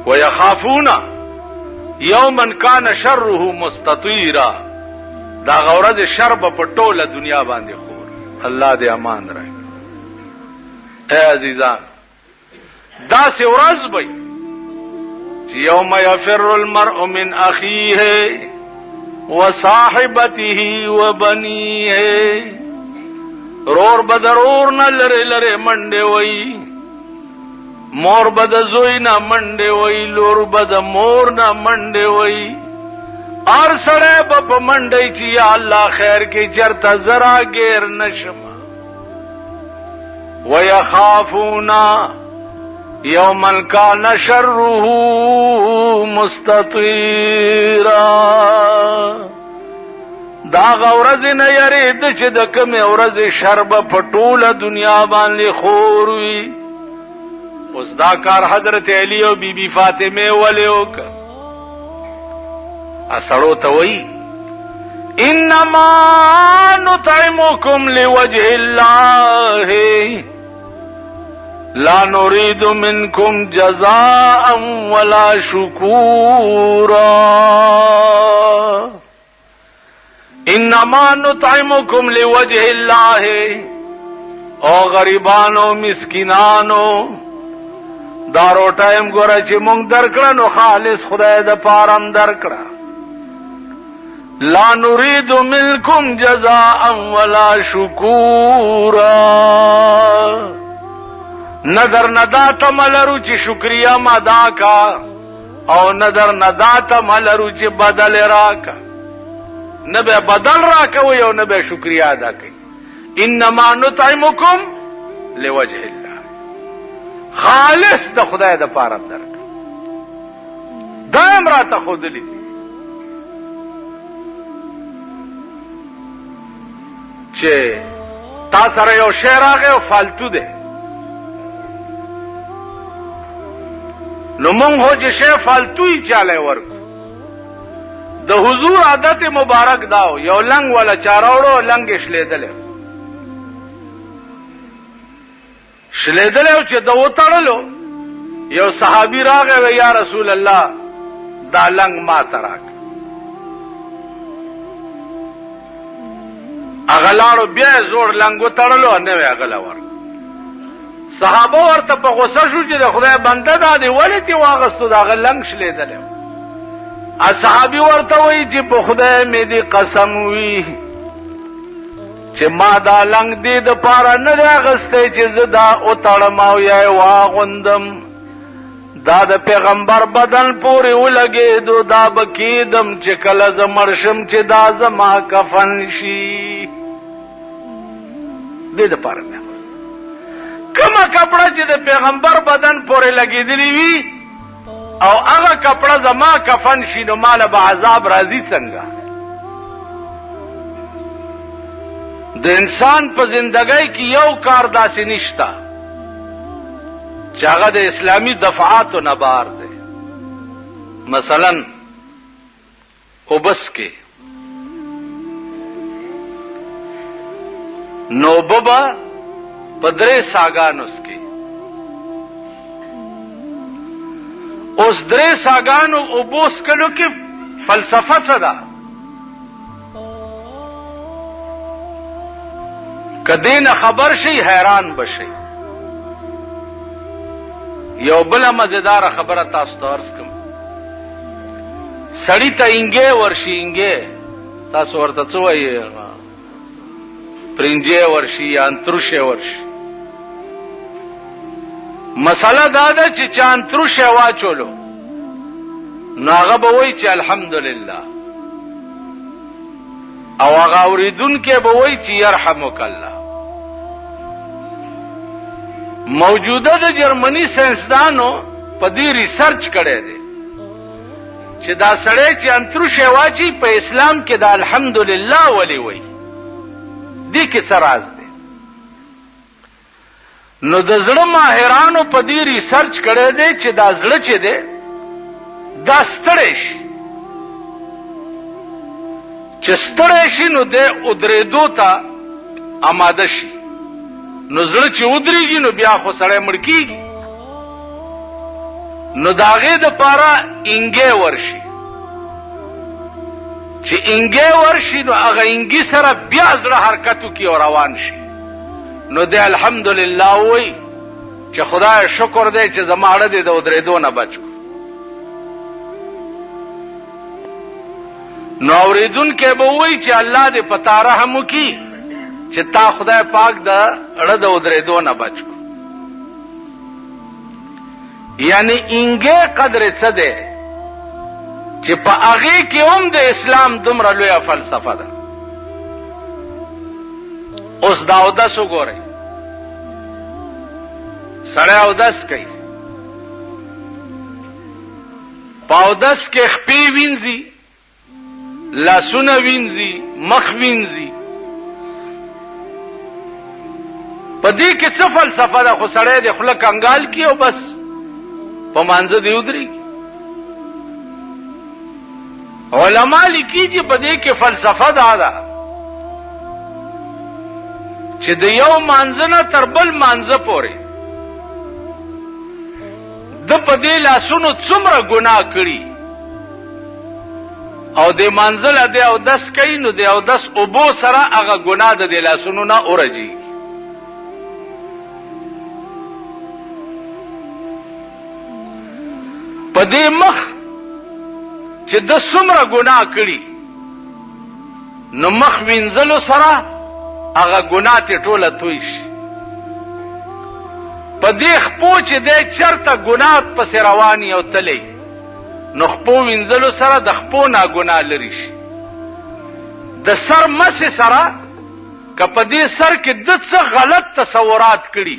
وَيَخَافُونَ يَوْمًا كَانَ شَرُّهُ مُسْتَطِيرًا. دا غورز شر په ټوله دنیا باندې خور. الله دې امان راکړي. اے عزیزان دا سی ورځ به چې یوم یفر المرء من اخیه وصاحبته وبنیه. رور بدرور نه لره لره منډه وای. مور بد زوی نه منډه وای. لور بد مور نه منډه وای. ار سړی به په منډی چې یا الله خیر کې چرته زرا ګیر نشم. ويخافون يوما كان شره مستطيرا. دا غورز نه یرید چې د کومې ورځې شر به په ټوله دنیا باندې خور وي. اوس دا کار حضرت علی او بی بی فاطمه ولې وکړ؟ اسړو ته وای انما نطعمكم لوجه الله لا نريد منكم جزاء ولا شكورا. انما نطعمكم لوجه الله. او غریبانو مسکینانو دا روټایم ګوره چې مونږ درکړه نو خالص خدای د پارم درکړه. لا نريد منكم جزاء ولا شكورا. نظر ندا تملرو چې شکریا مدا کا او نظر ندا تملرو چې بدل راکا. نه به بدل راکا و یو نه به شکریا ادا کوي. انما نطعمكم لوجه الله. خالص د خدای د پاره درک. دائم را ته خودلی چې تا سره یو شی راغی او فالتو دی نو مونږ هو چې شی فالتو یې چاله ورکو د حضور عادت مبارک داو یو لنګ ولا چاراوړو لنګ شلیدل او چې د وټړلو یو صحابي راغی یا رسول الله دا لنګ ما تراک اغلاړو بیا زور لنګو تړلو نه وی اغلاور صحابه ورته په غوسه شو چې د خدای بنده دا دی ولې تی واغستو دا غلنګ شلیدل اصحابي ورته وی چې په خدای مې دې قسم وی چې ما دا لنګ دې د پاره نه راغسته چې زدا او تړم او یا واغوندم دا د پیغمبر بدن پورې ولګېدو دا بکیدم چې کله زمرشم چې دا زما کفن شي دې د پاره نه کومه کپڑا چې د پیغمبر بدن پورې لګېدلی وي او هغه کپڑا زما کفن شي نو مال به عذاب راځي څنګه د انسان په زندګۍ کې یو کار داسې نشتا چې هغه د اسلامي دفعاتو نه بار دی مثلا اوبس کې نوببا پدرے ساگانوس کې اوس درې ساگانو اوبوس کلو کې فلسفه څه ده کدی نه خبر شي حیران بشي یو بل مزیدار خبره تاسو ته عرض کوم سړی ته انګه ورشي انګه تاسو ورته څه وایي پرنجه ورشي یا انترشه ورشي مسله دا ده چې چانترشه واچولو نو هغه به وایي چې الحمدلله او هغه اوریدونکي به وایي چې يرحمک الله موجوده د جرمني ساينسدانو په دې ریسرچ کړی دی چې دا سړی چې انترشه واچي په اسلام کې د الحمدلله ولي وایي دې کې څه راز دی نو د زړه ماهرانو په دې ریسرچ کړی دی چې دا زړه چې دی دا ستړی شي چې ستړی شي نو د ودرېدو ته آماده شي نو زړه چې ودرېږي نو بیا خو سړی مړ کېږي نو د هغې دپاره انګی ورشي چې انګی ورشي نو هغه انګي سره بیا زړه حرکت وکړي او روان شي نو دی الحمدلله وایي چې خدای شکر دی چې زما اړه دی د ودرېدو نه بچ کړو نو اورېدونکی به وایي چې الله دې په تا رحم وکړي چې تا خدای پاک د اړه د ودرېدو نه بچ کړو یعنی انګی قدر څه دی چې په هغې کې هم د اسلام دومره لویه فلسفه ده اوس دا اودس وګورئ سړی اودس کوي په اودس کې خپې وینځي لاسونه وینځي مخ وینځي په دې کې څه فلسفه ده خو سړی د خوله کنګال کړي او بس په مانځه دې ودرېږي علما لیکي چې په دې کې فلسفه دا ده چې د یو مانځه نه تر بل مانځه پورې د په دې لاسونو څومره ګناه کړي او د مانځه له دې اودس کوي نو د اودس اوبو سره هغه ګناه د دې لاسونو نه اورځي په دې مخ چې د څومره ګناه کړي نو مخ وینځلو سره هغه ګناه ته ټوله توی شي په دې خپو چې دی چرته ګناه پسې روان یو تلی نو خپو وینځلو سره د خپو نه ګناه لري شي د سر مسې سره که په دې سر کې د څه غلط تصورات کړي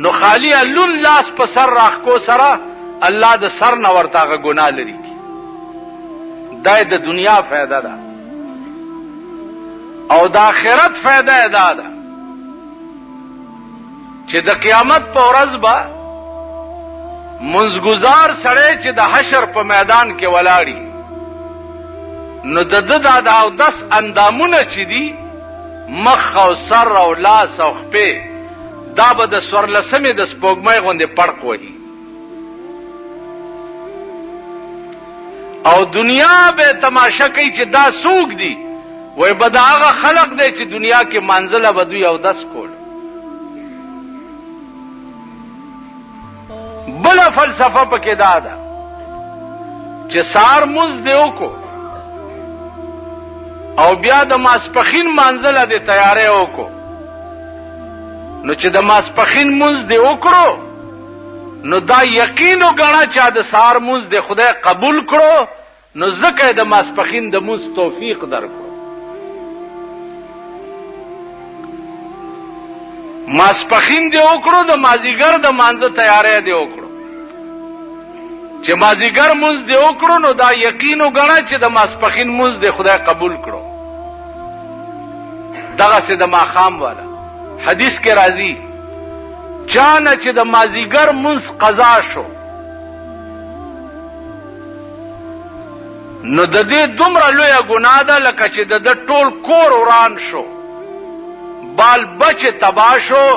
نو خالی لون لاس په سر راخکو سره الله د سر نه ورته هغه ګناه لري دا د دنیا فایده ده او د آخرت فایده دا ده چې د قیامت په ورځ به منځګزار سړی چې د حشر په میدان کې ولاړي نو د ده دا اودس اندامونه چې دي مخ او سر او لاس او خپې دا به د څوارلسمې د سپوږمۍ غوندې پړق وهي او دنیا به تماشا کوي چې دا څوک دي وای به دا هغه خلق دی چې دنیا کې منزله به دوی اودس کول بله فلسفه پکې دا ده چې سار مونځ دی وکړو او بیا د ماسپخین منزله د تیارې وکړو نو چې د ماسپخین مونځ دی وکړو نو دا یقین وګڼه چې د سار مونځ دی خدای قبول کړو نو ځکه د ماسپخین د مونځ توفیق درکړو ماسپخین دی وکړو د مازیګر د مانځه تیارې دی وکړو چې مازیګر مونځ دی وکړو نو دا یقین وګڼه چې د ماسپخین مونځ دی خدای قبول کړو دغسې د ماښام والا حدیث کې راځي چانه چې د مازیګر مونځ قضا شو نو د دې دومره لویه ګناه ده لکه چې د ده ټول کور وران شو بال بچ تبا شو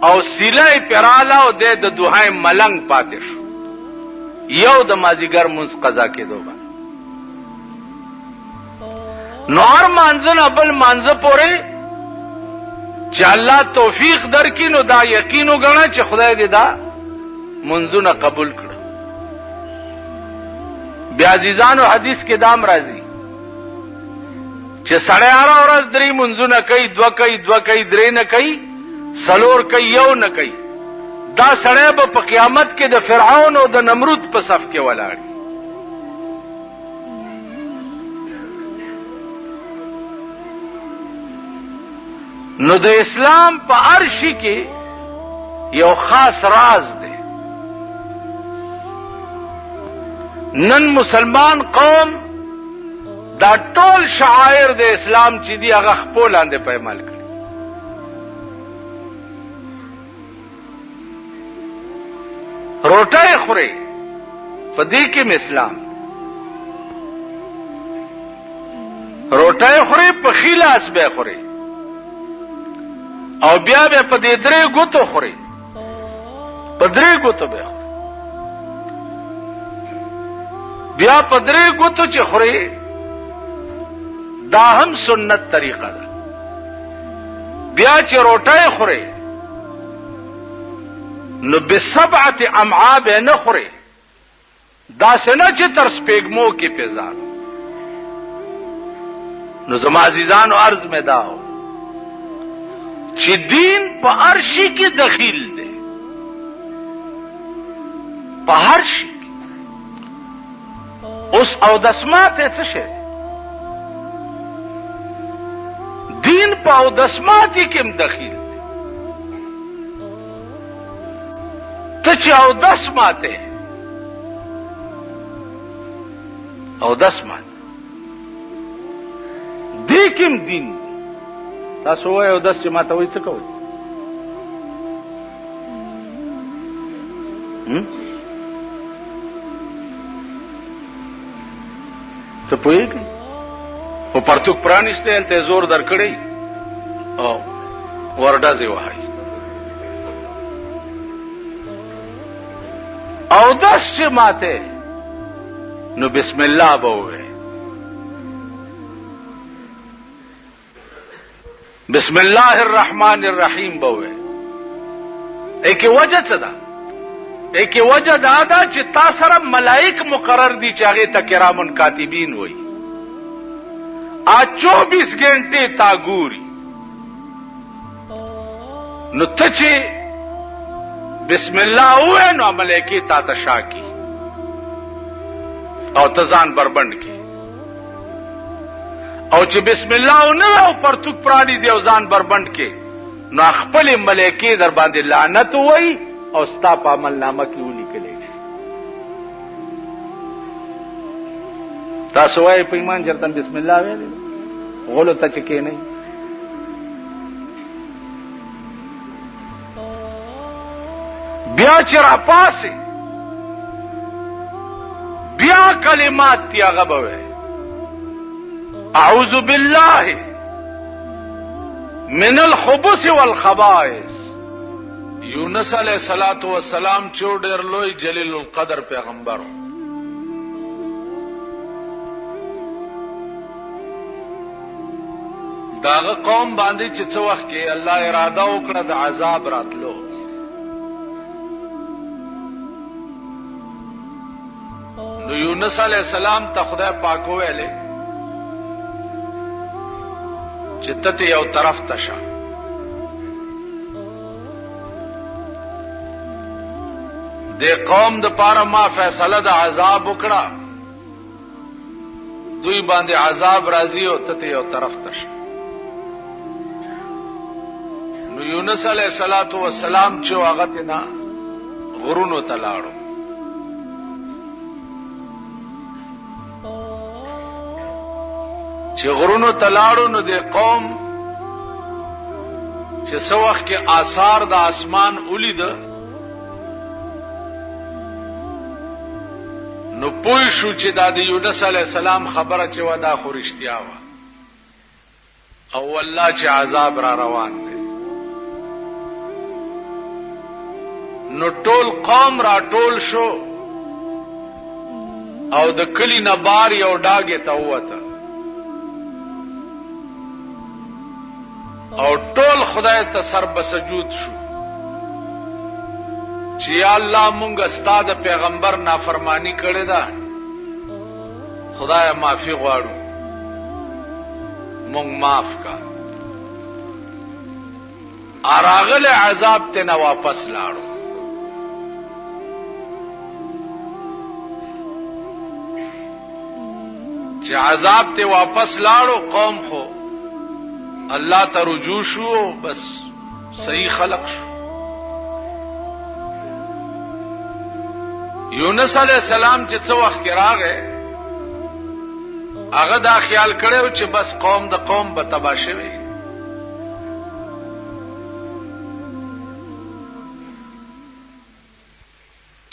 او سیلای پراله او د دوهای ملنګ پاتې شو یو د مازیګر مونځ قضا کېدو به نو هر مانځه نه بل مانځه پورې چې الله توفیق درکړي نو دا یقین وګڼه چې خدای دې دا منځونه قبول کړه بیا عزیزانو حدیث کې دام راځي چې سړی هره ورځ درې منځونه کوي دوه کوي درې نه کوي څلور کوي یو نه کوي دا سړی به په قیامت کې د فرعون او د نمرود په صف کې ولاړ نو د اسلام په هر شي کې یو خاص راز دی نن مسلمان قوم دا ټول شعائر د اسلام چې دی هغه خپل لاندې پېمال کړي روټۍ خوري په دې کې اسلام روټۍ خوري په خلاص به خوري او بیا به په دې درې ګوتو خوري په درې ګوتو به خوري بیا په درې ګوتو چې خوري دا هم سنت طریقه ده بیا چې روټۍ خوري نو بسبعه امعاء به نه خوري دا څنګه چې تر سپېږمو کې پیزار نو زما عزیزانو عرض مې داو چې دین په هر شي کې دخیل دی په هر شي کې اوس او دسمات څه شي دین په او دسمات کې هم دخیل دی ته چې او دسماته او دسمات دې کوم دین تاسو وایي او داس چې ماته وایي څه کوئ څه پوهېږئ خو پرتوک پرانیستی هلته یې زور درکړی او ورډزې وهئ او داس چې ماته نو بسم الله به ووایئ بسم الله الرحمن الرحیم بوه ایکی وجه څه ده ایکی وجه دا ده چې تا سره ملائک مقرر دي چې هغه ته کرامن کاتبین وایي 24 غنټه تا ګوري نو ته چې بسم الله وې نو ملائکه تا تشاکی او تزان بربند کی او چې بسم الله نه او پرتوک پرانی دی او ځان بربند کې نو خپل ملائکه در باندې لعنت وای او ستا په عمل نامه کې ولیکلې تاسو وای په ایمان چرته بسم الله ویلې غلو ته کې نه بیا چې را پاسه بیا کلمات تی هغه به اعوذ بالله من الخبث والخبائث. یونس علیہ الصلوۃ والسلام چې ډېر لوی جلیل القدر پیغمبر داغه قوم باندې چې څو وخت کې الله اراده وکړه د عذاب راتلو، نو یونس علیہ السلام ته خدای پاک ویلې چې ته یو طرف ته شه. د قوم د پاره ما فیصله د عذاب وکړه، دوی باندې عذاب راځي او ته یو طرف ته شه. نو یونس علیہ الصلوۃ والسلام چې هغه تینا غرونو ته لاړو، چې غرونو ته لاړو نو د قوم چې څو وخت کې آثار د اسمان ولید، نو پوه شو چې دا د یونس علیہ السلام خبره چې و دا خو رښتیا وه او والله چې عذاب را روان دی. نو ټول قوم را ټول شو او د کلی نه بار یو ډاګه ته وته او ټول خدای ته سر بسجود شو چې یا الله مونږ استاد پیغمبر نافرمانی کړې ده، خدای معافي غواړو، مونږ معاف کا. اراغله عذاب ته نه واپس لاړو. چې عذاب ته واپس لاړو قوم خو الله ته رجوع شو، بس صحیح خلق شو. یونس علیہ السلام چې څو وخت کې راغې هغه دا خیال کړو چې بس قوم د قوم به تباه شوي.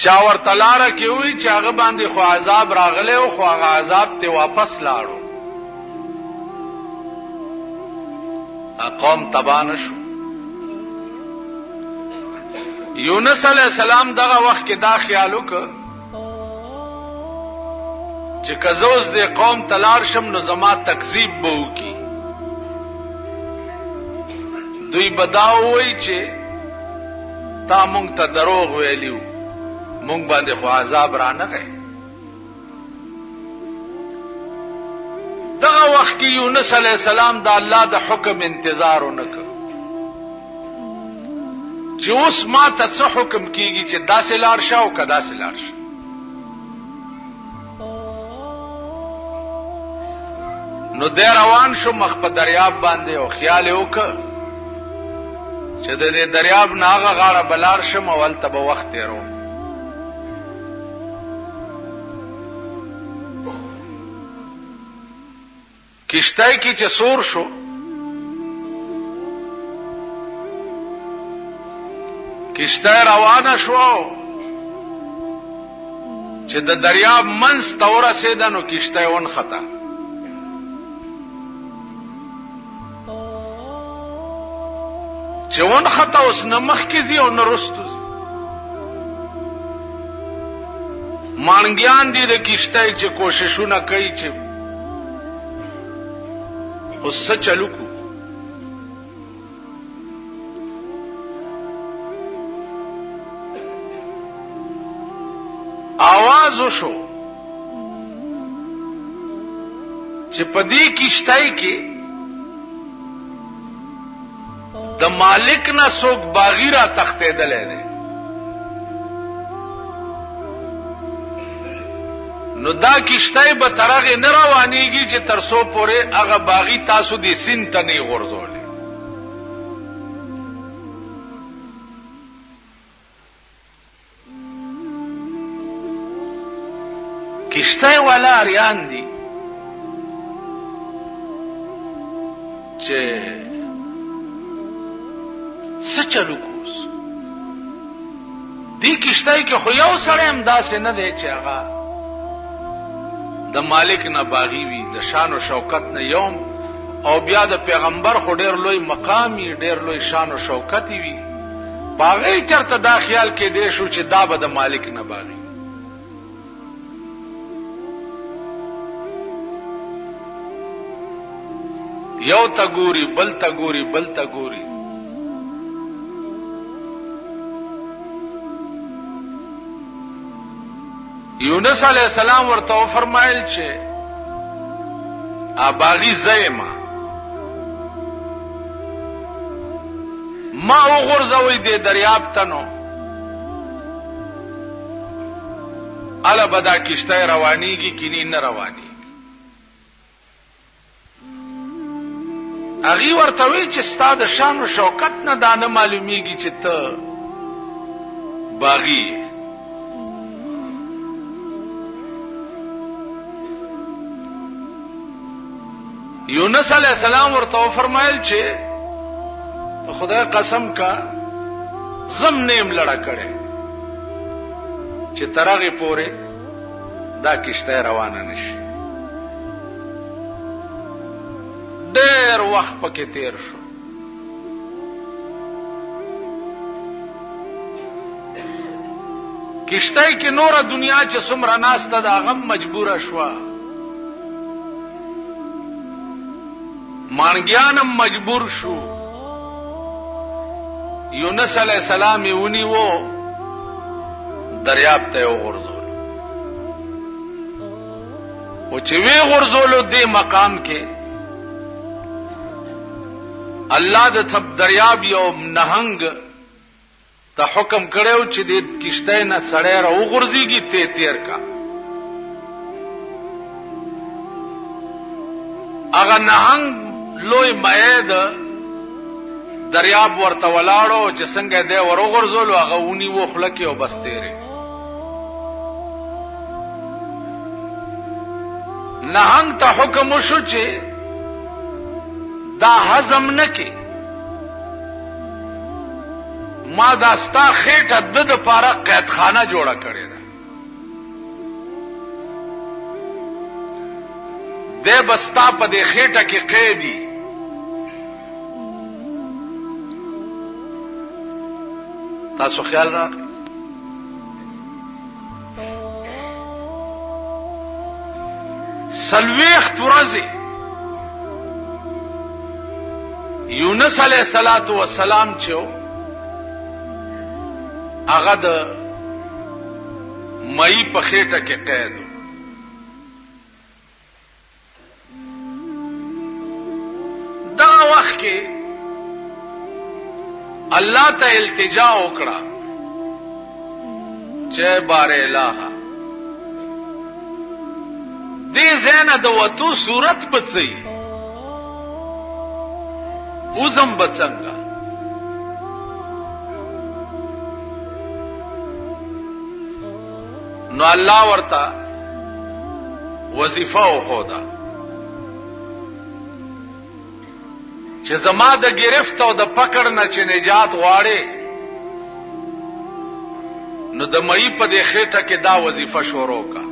چا ورته لاره کې وی چې هغه باندې خو عذاب راغلی او خو هغه عذاب ته واپس لاړو، قوم تباه نشو. یونس علیہ السلام دغه وخت کې دا خیال وکړ چې کزوز د قوم تلار شم نو زما تکذیب به وکي، دوی بداوي چې تا مونږ ته دروغ ویلیو، مونږ باندې خو عذاب را نه غي. دغه وخت کې یونس علیہ السلام د الله د حکم انتظار ونکړ چې اوس ما ته څه حکم کیږي چې داسې لار شه او که داسې لار شه. نو دی روان شو مخ په دریاب باندې او خیال یې وکړ چې د دې دریاب نه هغه غاړه بلار شم او هلته به وخت تېروم. کشتۍ کې چې سور شو کشتۍ روانه شو چې د دریاب منځ ته ورسېده نو کشتۍ ونښته. چې ونښته اوس نه مخکې ځي او نه رستو ځي. مانګیان دي د کشتۍ چې کوششونه کوي چې اوس څه چلو کو. आवाज وشو چې په دې کشتۍ کې د مالک نه څوک باغی را تختیدلې ده. نو دا کشتۍ به ترغه نه روانيږي چې ترسو پورې هغه باغی تاسو دې سین ته نه غورځولې. کشتۍ والا اریان دي چې څه چلو کوس. دې کشتۍ کې خو یو سړی هم داسې نه دی چې هغه د مالک نه باغی وي د شان او شوکت نه یوم او بیا د پیغمبر خو ډیر لوی مقامی ډیر لوی شان او شوکت وي باغی چرته دا خیال کې دی شو چې دا به د مالک نه باغی یو تا ګوري بل تا ګوري بل تا ګوري یونس علیہ السلام ورته فرمایل چې اباغي زېما ما وګرځوي د دریاب تنو الا بدا کشته روانيږي کینی نه رواني اغي ورته وی چې ستاد شان او شوکت نه دانه معلومیږي چې ته باغی یونس علیہ السلام ورته فرمایل چې خدای قسم کا زم نیم لړا کړي چې ترغه پوره دا کشته روانه نشي ډېر وخت پکې تیر شو کشته کې نور دنیا چې څومره ناسته دا غم مجبوره شو مانګیانم مجبور شو یونس علیہ السلام یونی وو دریاب ته وغورځول او چې وی غورځولو دې مقام کې الله د تب دریاب یو نهنګ ته حکم کړو چې دې کشته نه سړی را وغورځيږي ته تیر کا اغه نهنګ لوی مېد دریاب ورته ولاړو چې څنګه دې ورغورځولو هغه ونی و خلک او بس تیرې نهنګ ته حکم وشو چې دا هضم نکي ما دا ستا خېټه د پاره قید خانه جوړه کړې ده دې بستا په دې خېټه کې قیدی تاسو خیال راغی سلويخت ورځې یونس علیہ السلام چې هغه د مئی په خېټه کې قید دا وخت کې الله ته التجا وکړه چې بار الہ دې زنه د وتو صورت بچي وزم بچنګا نو الله ورته وظیفه وخودا چې زما د گرفت او د پکړ نه چې نجات غواړي نو د مئی په دې خېټه کې دا وظیفه شروع کا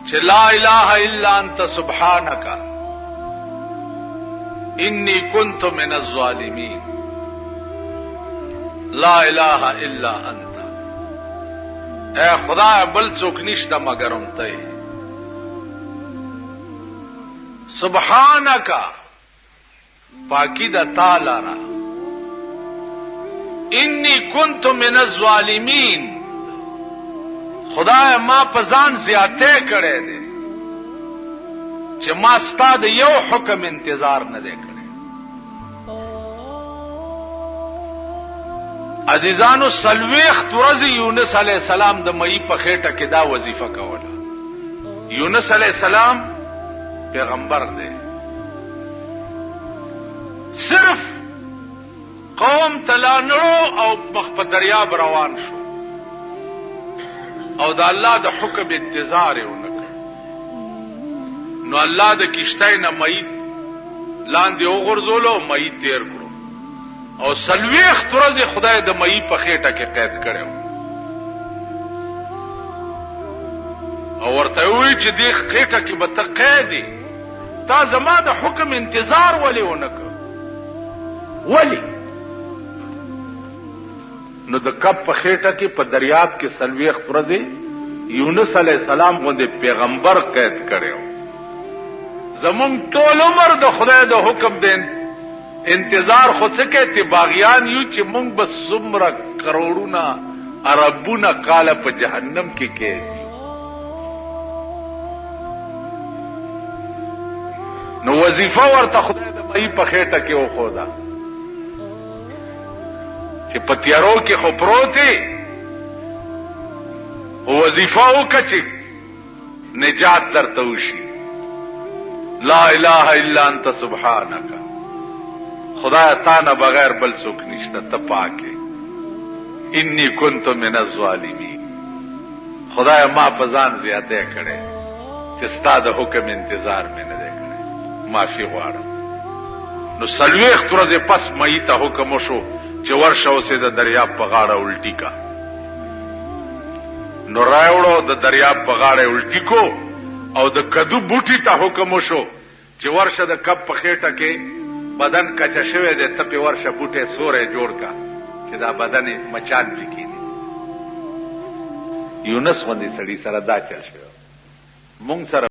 چې لا اله الا انت سبحانك انی کنت من الظالمین لا اله الا انت اے خدا بل څوک نشته مگر ته سبحانك پاکی دا تعالی را انی کنت من الظالمین خدای ما پزان زیاته کړي دي چې ما ستاد یو حکم انتظار نه دی کړی عزیزانو سلويخت ورځ یونس علی السلام د مئی په خېټه کې دا وظیفه کوله یونس علی السلام پیغمبر دی صرف قوم تلانړو او په دریاب روان شو او د الله د حکم انتظار ونکړ نو الله د کشتای نه مئی لاندې وغورځولو مئی تیر کړو او سلويخت ورځ خدای د مئی په خېټه کې قید کړو او ورته وی چې دې خېټه کې به ته قیدي تا زما د حکم انتظار ولې ونکړ ولی نو د کب په خېټه کې په دریاب کې 40 ورځې یونس علیہ السلام غوندې پیغمبر قید کړو زمون ټول عمر د خدای د حکم دین انتظار خو څه کې ته باغیان یو چې مونږ بس څومره کروڑونه اربونه کاله په جهنم کې کې نو وظیفه ورته خدای د مې په خېټه کې وخودا چې پتیارو کې خو پروتي او وظیفه وکړي نجات درته وشي لا اله الا انت سبحانك خدای تعالی بغیر بل څوک نشته ته پاکه انی کنت من الظالمین خدای ما په ځان زیاته کړي چې ستاسو د حکم انتظار مې نه دی کړی معافي غواړم نو 40 ورځې پس مې ته حکم وشو چې ورشه اوسې د دریاب په غاړه الټی کا نو راوړو د دریاب په غاړه الټی کو او د کدو بوټي ته حکم وشو چې ورشه د کب په خېټه کې بدن کچا شوی دی ته په ورشه بوټي سورې جوړ کا چې دا بدن مچان پکې یونس باندې سړی سره دا چل شو مونږ سره